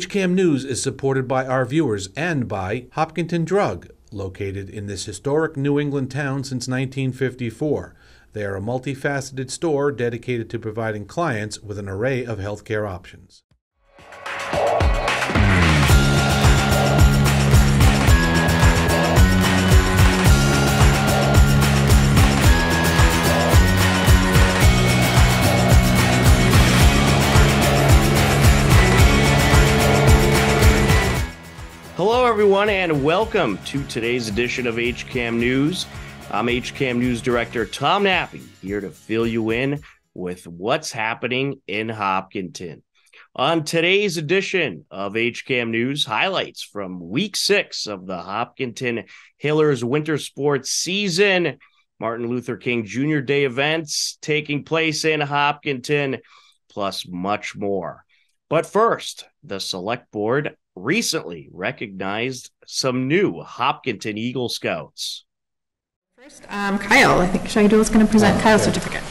HCAM News is supported by our viewers and by Hopkinton Drug, located in this historic New England town since 1954. They are a multifaceted store dedicated to providing clients with an array of healthcare options. Hello, everyone, and welcome to today's edition of HCAM News. I'm HCAM News Director Tom Nappy, here to fill you in with what's happening in Hopkinton. On today's edition of HCAM News, highlights from Week 6 of the Hopkinton Hillers Winter sports season, Martin Luther King Jr. Day events taking place in Hopkinton, plus much more. But first, the Select Board recently recognized some new Hopkinton Eagle Scouts. First, Kyle, I think Shagdul is going to present Kyle's certificate.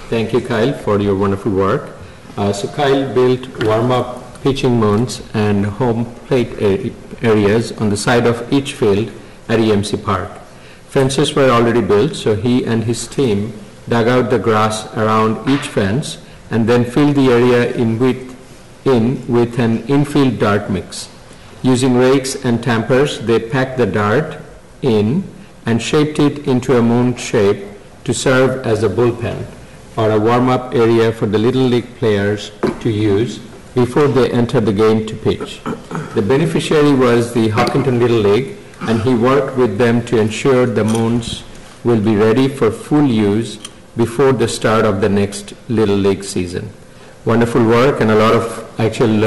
Thank you, Kyle, for your wonderful work. So Kyle built warm-up pitching mounds and home plate areas on the side of each field at EMC Park. Fences were already built, so he and his team dug out the grass around each fence and then filled the area in with an infield dart mix. Using rakes and tampers, they packed the dart in and shaped it into a moon shape to serve as a bullpen or a warm-up area for the Little League players to use before they enter the game to pitch. The beneficiary was the Hopkinton Little League, and he worked with them to ensure the moons will be ready for full use before the start of the next Little League season. Wonderful work and a lot of actual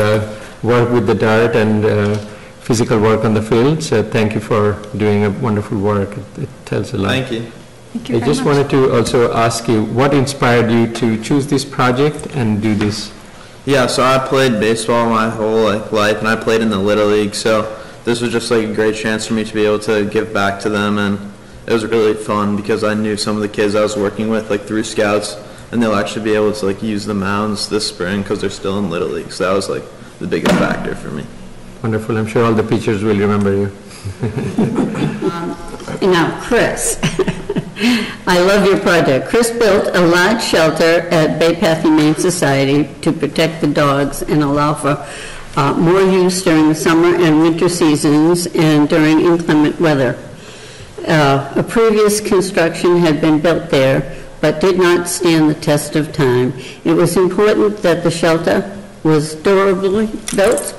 work with the dart and physical work on the field. So thank you for doing a wonderful work. It tells a lot. Thank you. Thank you I just wanted to also ask you, what inspired you to choose this project and do this? Yeah, so I played baseball my whole life, and I played in the Little League. So this was just like a great chance for me to be able to give back to them, and it was really fun because I knew some of the kids I was working with through Scouts, and they'll actually be able to use the mounds this spring because they're still in Little League. So that was the biggest factor for me. Wonderful. I'm sure all the teachers will remember you. Now, Chris, I love your project. Chris built a large shelter at Bay Path Humane Society to protect the dogs and allow for more use during the summer and winter seasons and during inclement weather. A previous construction had been built there, but did not stand the test of time. It was important that the shelter was durably built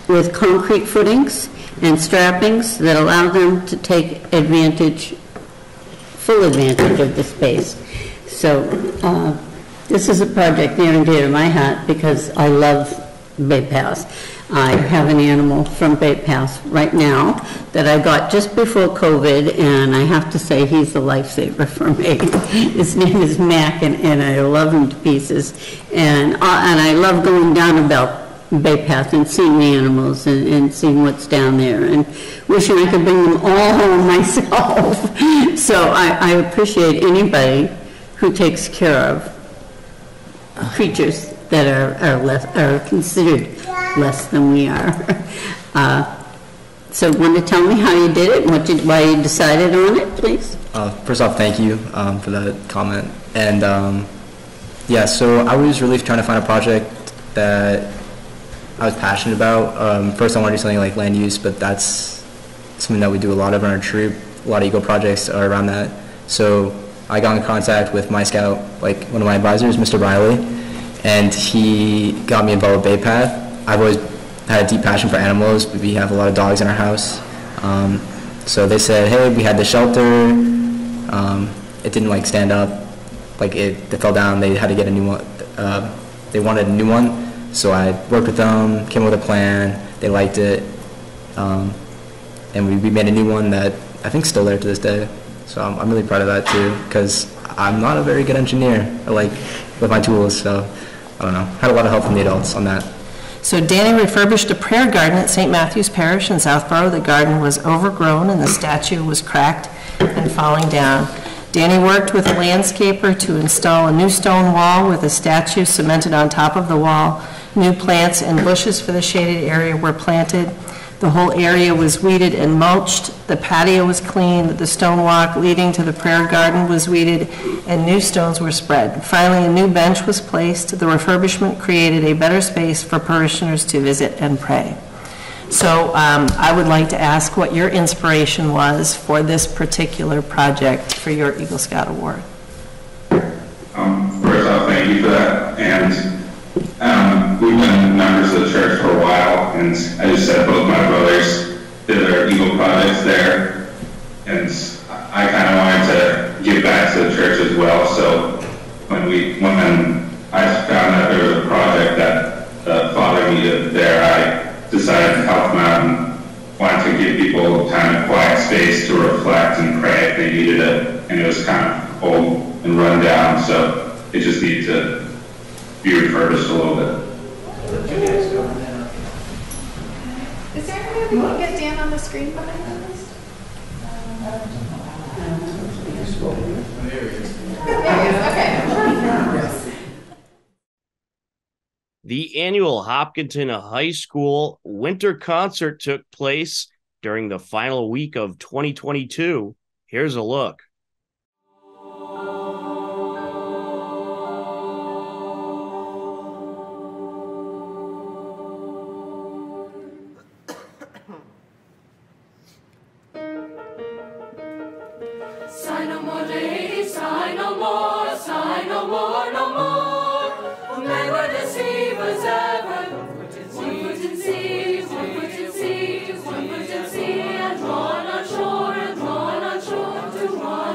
with concrete footings and strappings that allow them to take full advantage of the space. So this is a project near and dear to my heart because I love Bay Path. I have an animal from Bay Path right now that I got just before COVID, and I have to say he's a lifesaver for me. His name is Mac, and I love him to pieces. And I love going down about Bay Path and seeing the animals and seeing what's down there, and wishing I could bring them all home myself. So I appreciate anybody who takes care of creatures that are considered less than we are. So want to tell me how you did it and why you decided on it, please? First off, thank you for that comment. And yeah, so I was really trying to find a project that I was passionate about. First I wanted to do something like land use, but that's something that we do a lot of in our troop. A lot of Eagle projects are around that. So I got in contact with my scout, one of my advisors, Mr. Riley, and he got me involved with Bay Path. I've always had a deep passion for animals. We have a lot of dogs in our house. So they said, hey, we had the shelter. It didn't stand up. They fell down. They had to get a new one. They wanted a new one. So I worked with them, came up with a plan. They liked it. And we made a new one that I think is still there to this day. So I'm really proud of that too, because I'm not a very good engineer with my tools. So I don't know. Had a lot of help from the adults on that. So Danny refurbished a prayer garden at St. Matthew's Parish in Southborough. The garden was overgrown and the statue was cracked and falling down. Danny worked with a landscaper to install a new stone wall with a statue cemented on top of the wall. New plants and bushes for the shaded area were planted. The whole area was weeded and mulched. The patio was cleaned. The stone walk leading to the prayer garden was weeded, and new stones were spread. Finally, a new bench was placed. The refurbishment created a better space for parishioners to visit and pray. So I would like to ask what your inspiration was for this particular project for your Eagle Scout Award. First off, thank you for that. And we've been members of the church for a while, and as you said, both my brothers did their Eagle projects there, and I kind of wanted to give back to the church as well. So when I found that there was a project that the Father needed there, I decided to help them out and wanted to give people kind of quiet space to reflect and pray if they needed it. And it was kind of old and run down, so it just needed to be refurbished a little bit. Is there any way we can get Dan on the screen behind us? There he is. Okay. The annual Hopkinton High School Winter Concert took place during the final week of 2022. Here's a look. Sigh no more, ladies, sigh no more, sigh no more, no more. Men were deceivers ever. One foot in sea, one foot in sea, one foot in sea, and drawn on shore to one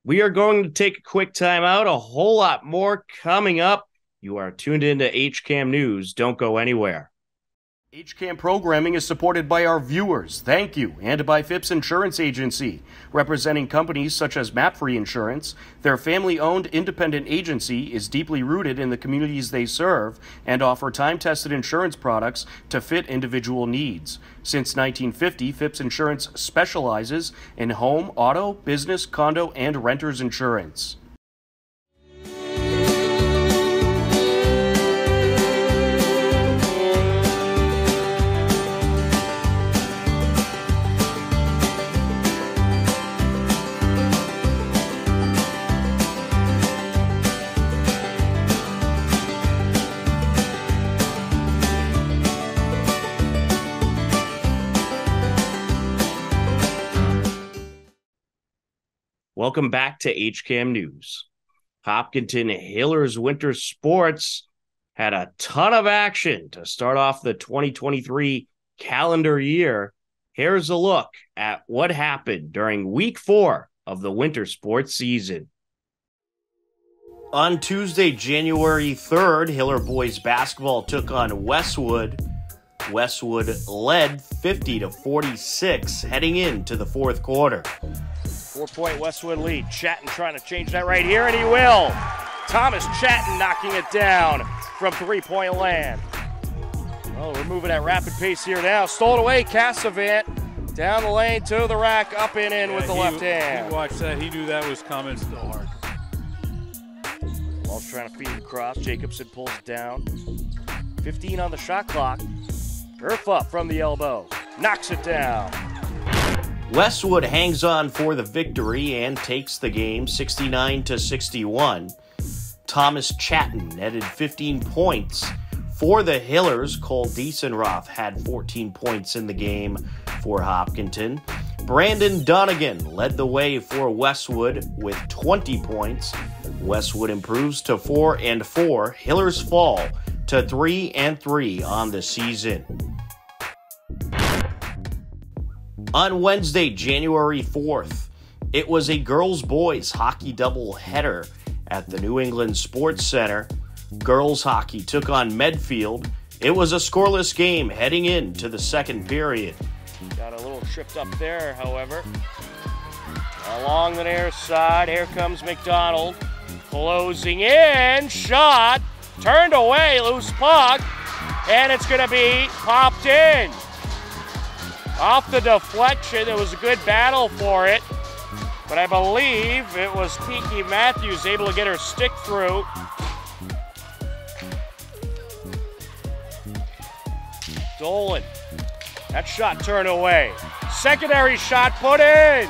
We are going to take a quick time out. A whole lot more coming up. You are tuned into HCAM News. Don't go anywhere. HCAM programming is supported by our viewers, thank you, and by Phipps Insurance Agency, representing companies such as MapFree Insurance. Their family-owned independent agency is deeply rooted in the communities they serve and offer time-tested insurance products to fit individual needs. Since 1950, Phipps Insurance specializes in home, auto, business, condo, and renters insurance. Welcome back to HCAM News. Hopkinton Hillers Winter Sports had a ton of action to start off the 2023 calendar year. Here's a look at what happened during week 4 of the winter sports season. On Tuesday, January 3rd, Hiller boys basketball took on Westwood. Westwood led 50-46 heading into the fourth quarter. 4-point Westwood lead. Chatton trying to change that right here, and he will. Thomas Chatton knocking it down from three-point land. Well, we're moving at rapid pace here now. Stole it away, Cassavant. Down the lane to the rack, up and in with the left hand. He watched that. He knew that was coming still hard. Ball's trying to feed it across. Jacobson pulls it down. 15 on the shot clock. Gerfa from the elbow. Knocks it down. Westwood hangs on for the victory and takes the game 69-61. Thomas Chatton netted 15 points. For the Hillers, Cole Diesenroth had 14 points in the game for Hopkinton. Brandon Donegan led the way for Westwood with 20 points. Westwood improves to 4-4. Hillers fall to 3-3 on the season. On Wednesday, January 4th, it was a girls-boys hockey doubleheader at the New England Sports Center. Girls hockey took on Medfield. It was a scoreless game heading into the second period. Got a little tripped up there, however. Along the near side, here comes McDonald. Closing in, shot, turned away, loose puck, and it's going to be popped in. Off the deflection, it was a good battle for it, but I believe it was Kiki Matthews able to get her stick through. Dolan, that shot turned away. Secondary shot put in.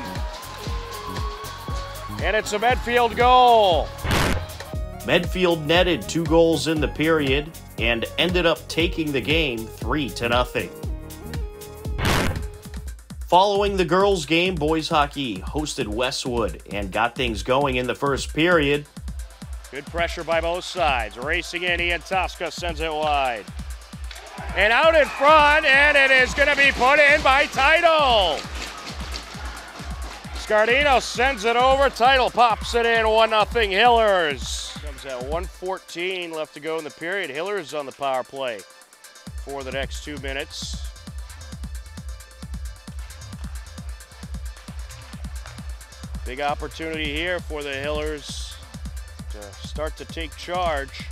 And it's a Medfield goal. Medfield netted 2 goals in the period and ended up taking the game 3-0. Following the girls' game, boys hockey hosted Westwood and got things going in the first period. Good pressure by both sides. Racing in, Ian Tosca sends it wide. And out in front, and it is going to be put in by Title. Scardino sends it over. Title pops it in, 1-0 Hillers. Comes at 1:14 left to go in the period. Hillers on the power play for the next 2 minutes. Big opportunity here for the Hillers to start to take charge.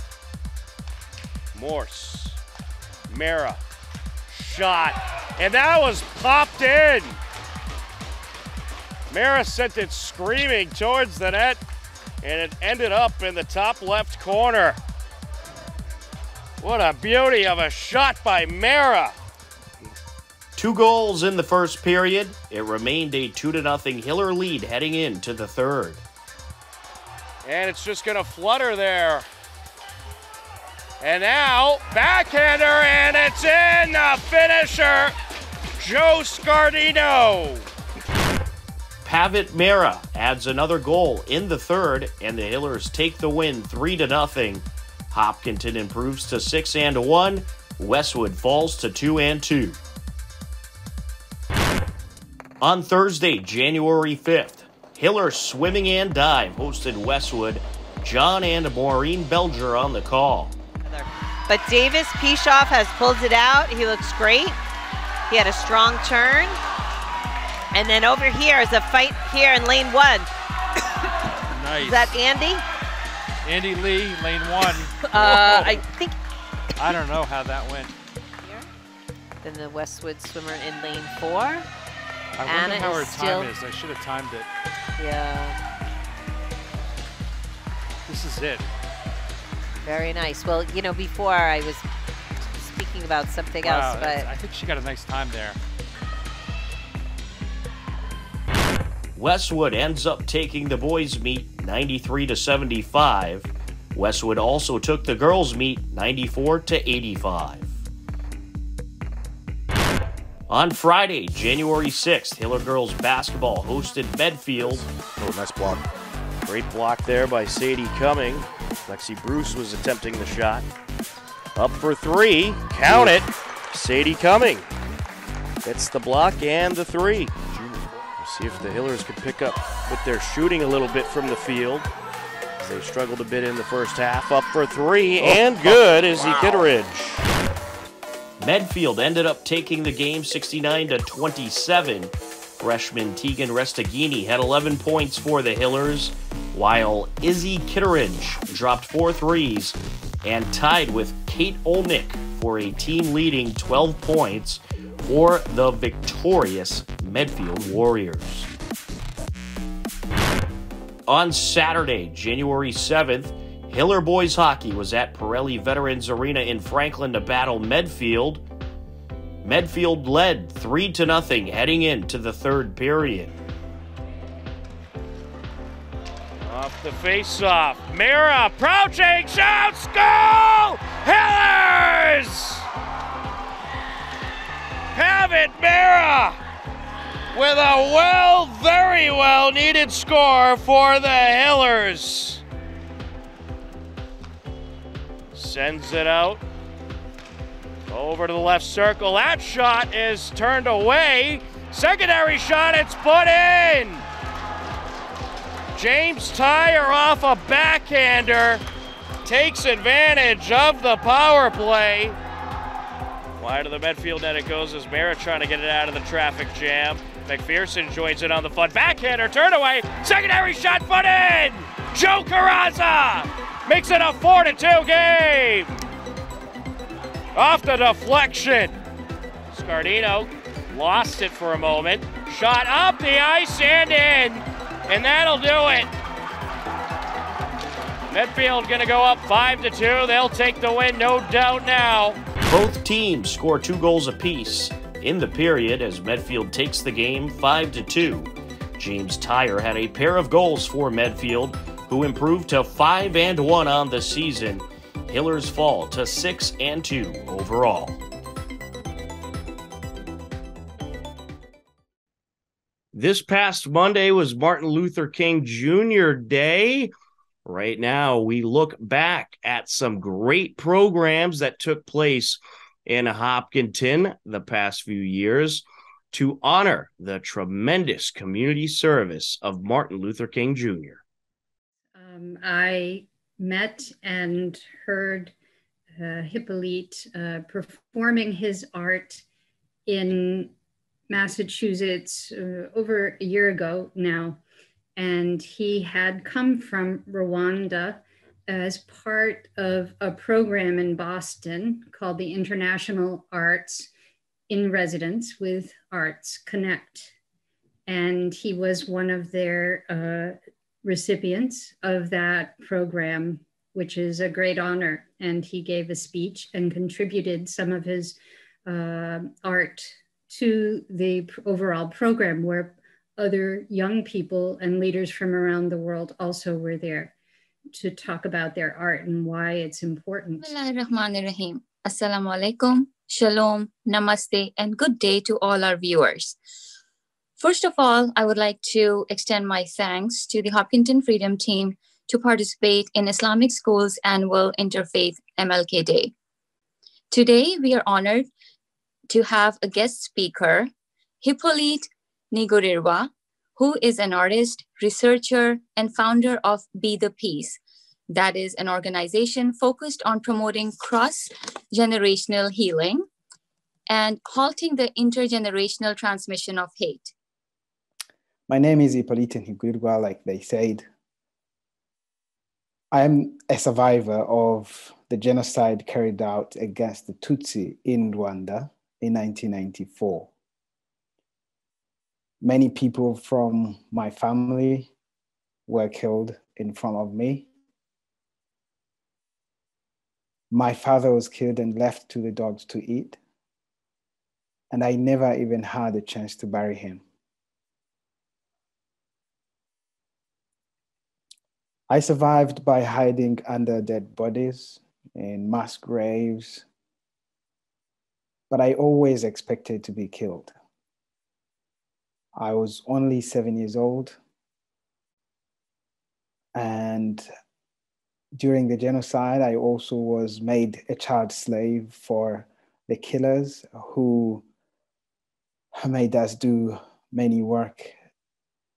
Morse, Mara, shot, and that was popped in. Mara sent it screaming towards the net, and it ended up in the top left corner. What a beauty of a shot by Mara. 2 goals in the first period. It remained a 2-0 Hiller lead heading into the third. And it's just going to flutter there. And now, backhander, and it's in, the finisher, Joe Scardino. Pavitt Mara adds another goal in the third, and the Hillers take the win 3-0. Hopkinton improves to 6-1. Westwood falls to 2-2. On Thursday, January 5th, Hiller Swimming and Dive hosted Westwood. John and Maureen Belger on the call. But Davis Pishoff has pulled it out. He looks great. He had a strong turn. And then over here is a fight here in lane 1. Nice. Is that Andy? Andy Lee, lane 1. I think. I don't know how that went. Then the Westwood swimmer in lane 4. I Anna wonder how her is still. time is. I should have timed it. Yeah. This is it. Very nice. Well, you know, before I was speaking about something else, but I think she got a nice time there. Westwood ends up taking the boys' meet 93-75. Westwood also took the girls' meet 94-85. On Friday, January 6th, Hiller girls basketball hosted Medfield. Oh, nice block. Great block there by Sadie Cumming. Lexi Bruce was attempting the shot. Up for 3, count it. Sadie Cumming hits the block and the 3. We'll see if the Hillers can pick up with their shooting a little bit from the field. They struggled a bit in the first half. Up for 3 and good is Kitteridge. Medfield ended up taking the game 69-27. Freshman Tegan Restaghini had 11 points for the Hillers, while Izzy Kitteridge dropped 4 threes and tied with Kate Olnick for a team-leading 12 points for the victorious Medfield Warriors. On Saturday, January 7th, Hiller boys hockey was at Pirelli Veterans Arena in Franklin to battle Medfield. Medfield led 3-0 heading into the third period. Off the face-off, Mira approaching, shoots, goal! Hillers! Have it, Mira! With a very well needed score for the Hillers. Sends it out. Over to the left circle. That shot is turned away. Secondary shot, it's put in. James Tyre off a backhander. Takes advantage of the power play. Wide of the Medfield net it goes as Mara trying to get it out of the traffic jam. McPherson joins it on the front. Backhander, turn away. Secondary shot put in. Joe Carranza makes it a 4-2 game. Off the deflection. Scardino lost it for a moment. Shot up the ice and in. And that'll do it. Medfield gonna go up 5-2. They'll take the win, no doubt now. Both teams score 2 goals apiece in the period as Medfield takes the game 5-2. James Tyre had a pair of goals for Medfield, who improved to 5-1 on the season. Hillers fall to 6-2 overall. This past Monday was Martin Luther King Jr. Day. Right now, we look back at some great programs that took place in Hopkinton the past few years to honor the tremendous community service of Martin Luther King Jr. I met and heard Hippolyte performing his art in Massachusetts over a year ago now. And he had come from Rwanda as part of a program in Boston called the International Arts in Residence with Arts Connect. And he was one of their recipients of that program, which is a great honor. And he gave a speech and contributed some of his art to the overall program, where other young people and leaders from around the world also were there to talk about their art and why it's important. Bismillahirrahmanirrahim. Assalamu alaikum, shalom, namaste, and good day to all our viewers. First of all, I would like to extend my thanks to the Hopkinton Freedom Team to participate in Islamic School's annual Interfaith MLK Day. Today, we are honored to have a guest speaker, Hippolyte Nigorirwa, who is an artist, researcher, and founder of Be the Peace. That is an organization focused on promoting cross-generational healing and halting the intergenerational transmission of hate. My name is Hopkinton Hillers, like they said. I'm a survivor of the genocide carried out against the Tutsi in Rwanda in 1994. Many people from my family were killed in front of me. My father was killed and left to the dogs to eat, and I never even had a chance to bury him. I survived by hiding under dead bodies in mass graves, but I always expected to be killed. I was only 7 years old, and during the genocide, I also was made a child slave for the killers who made us do many work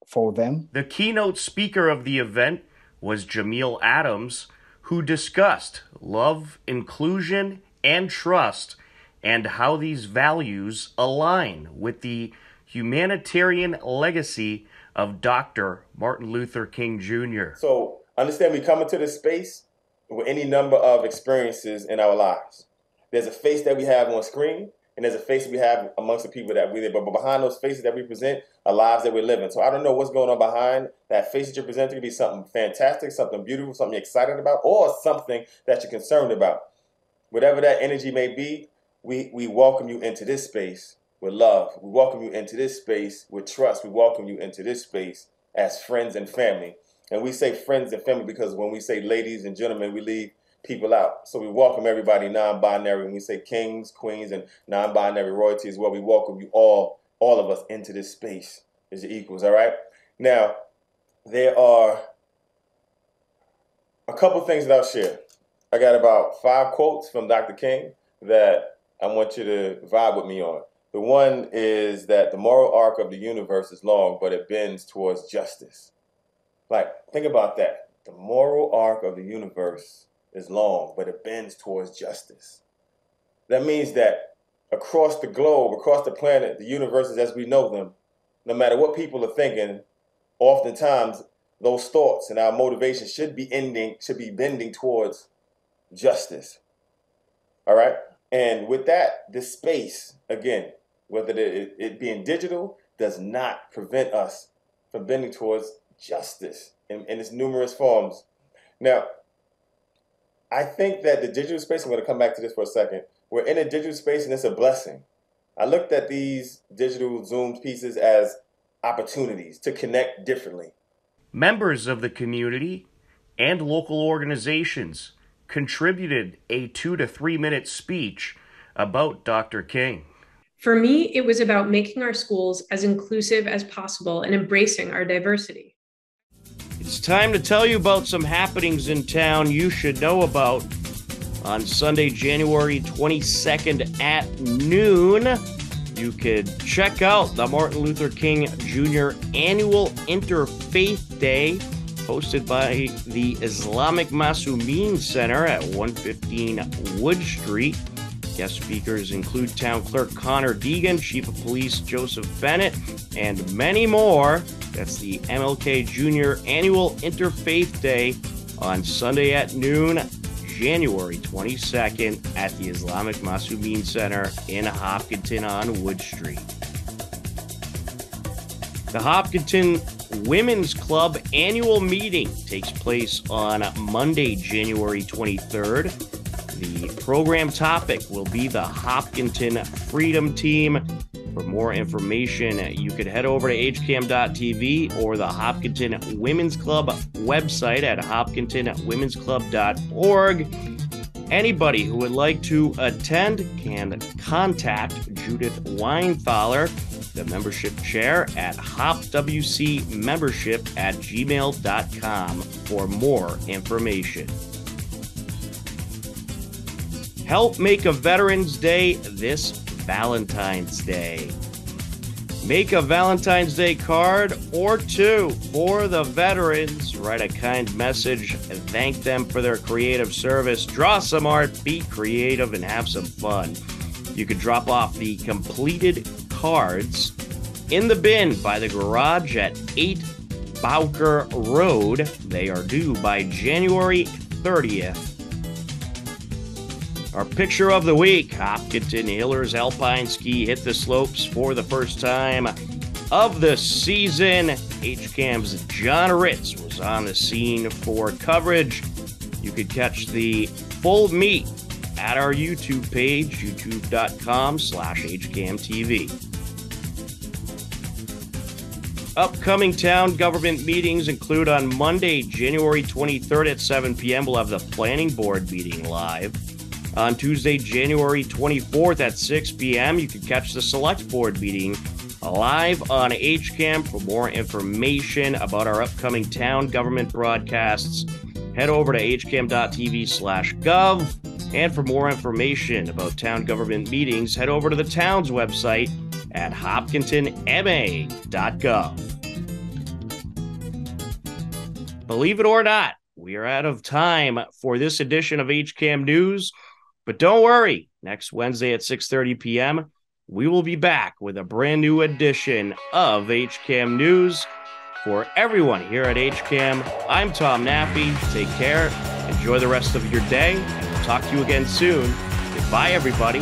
for them. The keynote speaker of the event was Jamil Adams, who discussed love, inclusion, and trust, and how these values align with the humanitarian legacy of Dr. Martin Luther King Jr. So understand, we come into this space with any number of experiences in our lives. There's a face that we have on screen, and there's a face we have amongst the people that we live. But behind those faces that we present are lives that we're living. So I don't know what's going on behind that face that you're presenting. It could be something fantastic, something beautiful, something you're excited about, or something that you're concerned about. Whatever that energy may be, we welcome you into this space with love. We welcome you into this space with trust. We welcome you into this space as friends and family. And we say friends and family because when we say ladies and gentlemen, we leave people out. So we welcome everybody non-binary. When we say kings, queens, and non-binary royalty as well, we welcome you all of us into this space as your equals, all right? Now, there are a couple things that I'll share. I got about 5 quotes from Dr. King that I want you to vibe with me on. The one is that the moral arc of the universe is long, but it bends towards justice. Like, think about that. The moral arc of the universe is long, but it bends towards justice. That means that across the globe, across the planet, the universes as we know them, no matter what people are thinking, oftentimes those thoughts and our motivation should be bending towards justice. All right? And with that, this space, again, whether it being digital, does not prevent us from bending towards justice in its numerous forms. Now, I think that the digital space, I'm going to come back to this for a second. We're in a digital space and it's a blessing. I looked at these digital Zoom pieces as opportunities to connect differently. Members of the community and local organizations contributed a 2 to 3 minute speech about Dr. King. For me, it was about making our schools as inclusive as possible and embracing our diversity. It's time to tell you about some happenings in town you should know about. On Sunday, January 22nd at noon, you could check out the Martin Luther King Jr. Annual Interfaith Day, hosted by the Islamic Masumin Center at 115 Wood Street. Guest speakers include Town Clerk Connor Deegan, Chief of Police Joseph Bennett, and many more. That's the MLK Jr. Annual Interfaith Day on Sunday at noon, January 22nd at the Islamic Masumin Center in Hopkinton on Wood Street. The Hopkinton Women's Club annual meeting takes place on Monday, January 23rd. The program topic will be the Hopkinton Freedom Team. For more information, you could head over to hcam.tv or the Hopkinton Women's Club website at hopkintonwomensclub.org. Anybody who would like to attend can contact Judith Weinthaler, the membership chair, at hopwcmembership@gmail.com for more information. Help make a Veterans Day this Valentine's Day. Make a Valentine's Day card or two for the veterans. Write a kind message and thank them for their creative service. Draw some art, be creative, and have some fun. You can drop off the completed cards in the bin by the garage at 8 Bowker Road. They are due by January 30th. Our picture of the week, Hopkinton Hillers Alpine Ski hit the slopes for the first time of the season. HCAM's John Ritz was on the scene for coverage. You could catch the full meet at our YouTube page, youtube.com/HCAMTV. Upcoming town government meetings include on Monday, January 23rd at 7 p.m. We'll have the planning board meeting live. On Tuesday, January 24th at 6 p.m., you can catch the select board meeting live on HCAM. For more information about our upcoming town government broadcasts, head over to hcam.tv/gov. And for more information about town government meetings, head over to the town's website at hopkintonma.gov. Believe it or not, we are out of time for this edition of HCAM News. But don't worry, next Wednesday at 6:30 p.m., we will be back with a brand new edition of HCAM News. For everyone here at HCAM, I'm Tom Nappy. Take care, enjoy the rest of your day, and we'll talk to you again soon. Goodbye, everybody.